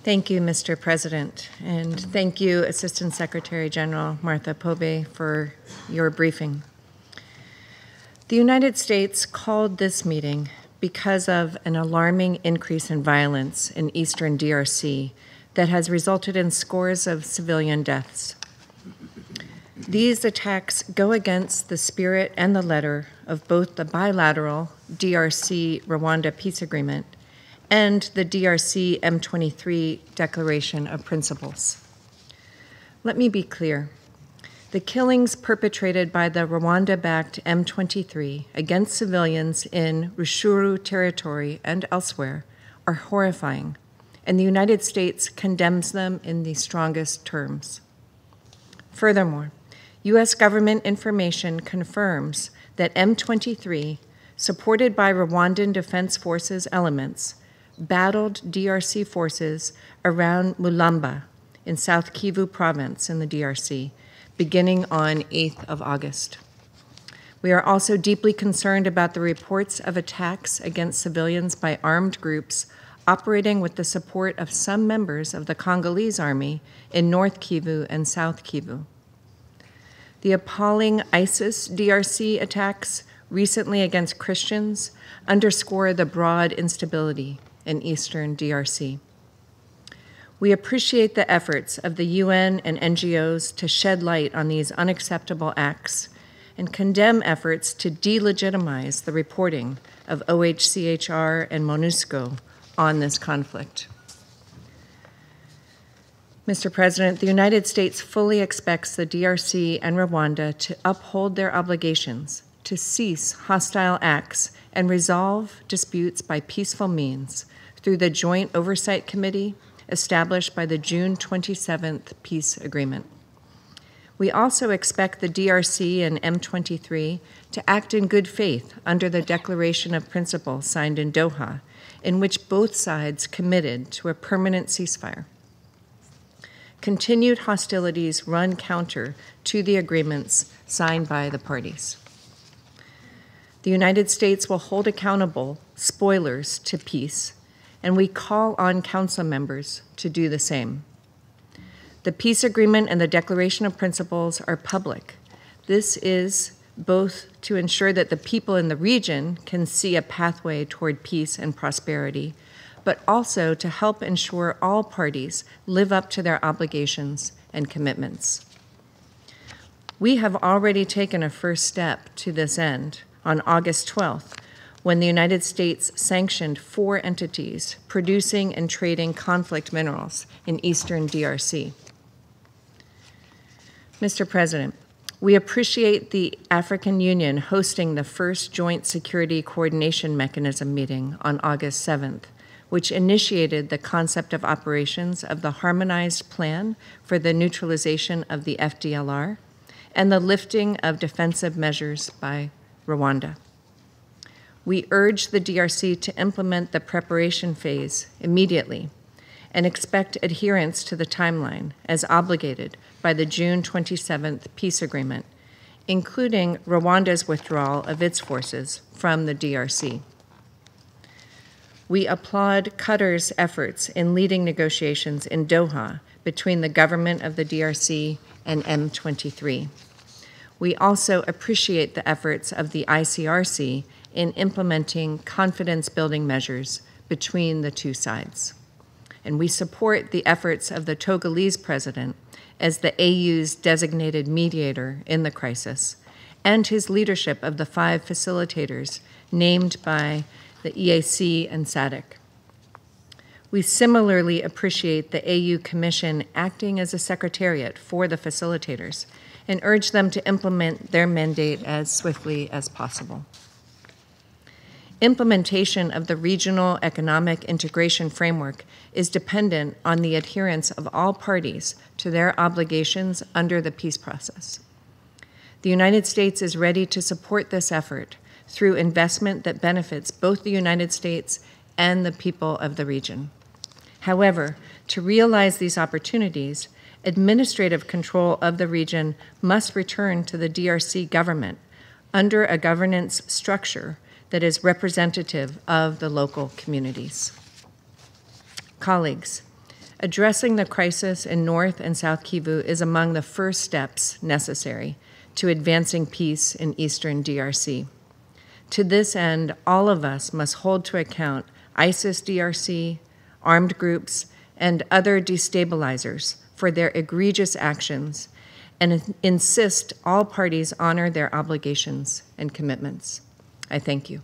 Thank you, Mr. President, and thank you, Assistant Secretary General Martha Pobe, for your briefing. The United States called this meeting because of an alarming increase in violence in eastern DRC that has resulted in scores of civilian deaths. These attacks go against the spirit and the letter of both the bilateral DRC-Rwanda peace agreement and the DRC M23 Declaration of Principles. Let me be clear. The killings perpetrated by the Rwanda-backed M23 against civilians in Rushuru territory and elsewhere are horrifying, and the United States condemns them in the strongest terms. Furthermore, U.S. government information confirms that M23, supported by Rwandan Defense Forces elements, battled DRC forces around Mulamba in Sud-Kivu province in the DRC, beginning on 8th of August. We are also deeply concerned about the reports of attacks against civilians by armed groups operating with the support of some members of the Congolese army in Nord-Kivu and Sud-Kivu. The appalling ISIS DRC attacks recently against Christians underscore the broad instability in eastern DRC. We appreciate the efforts of the UN and NGOs to shed light on these unacceptable acts and condemn efforts to delegitimize the reporting of OHCHR and MONUSCO on this conflict. Mr. President, the United States fully expects the DRC and Rwanda to uphold their obligations to cease hostile acts and resolve disputes by peaceful means through the Joint Oversight Committee established by the June 27th peace agreement. We also expect the DRC and M23 to act in good faith under the Declaration of Principles signed in Doha, in which both sides committed to a permanent ceasefire. Continued hostilities run counter to the agreements signed by the parties. The United States will hold accountable spoilers to peace, and we call on Council members to do the same. The peace agreement and the Declaration of Principles are public. This is both to ensure that the people in the region can see a pathway toward peace and prosperity, but also to help ensure all parties live up to their obligations and commitments. We have already taken a first step to this end on August 12th, when the United States sanctioned 4 entities producing and trading conflict minerals in eastern DRC. Mr. President, we appreciate the African Union hosting the first Joint Security Coordination Mechanism meeting on August 7th, which initiated the concept of operations of the Harmonized Plan for the Neutralization of the FDLR and the lifting of defensive measures by Rwanda. We urge the DRC to implement the preparation phase immediately and expect adherence to the timeline as obligated by the June 27th peace agreement, including Rwanda's withdrawal of its forces from the DRC. We applaud Qatar's efforts in leading negotiations in Doha between the government of the DRC and M23. We also appreciate the efforts of the ICRC in implementing confidence-building measures between the two sides. And we support the efforts of the Togolese president as the AU's designated mediator in the crisis, and his leadership of the 5 facilitators named by the EAC and SADC. We similarly appreciate the AU Commission acting as a secretariat for the facilitators and urge them to implement their mandate as swiftly as possible. Implementation of the Regional Economic Integration Framework is dependent on the adherence of all parties to their obligations under the peace process. The United States is ready to support this effort through investment that benefits both the United States and the people of the region. However, to realize these opportunities, administrative control of the region must return to the DRC government under a governance structure that is representative of the local communities. Colleagues, Addressing the crisis in North and South Kivu is among the first steps necessary to advancing peace in Eastern DRC. To this end, all of us must hold to account ISIS DRC, armed groups, and other destabilizers for their egregious actions and insist all parties honor their obligations and commitments. I thank you.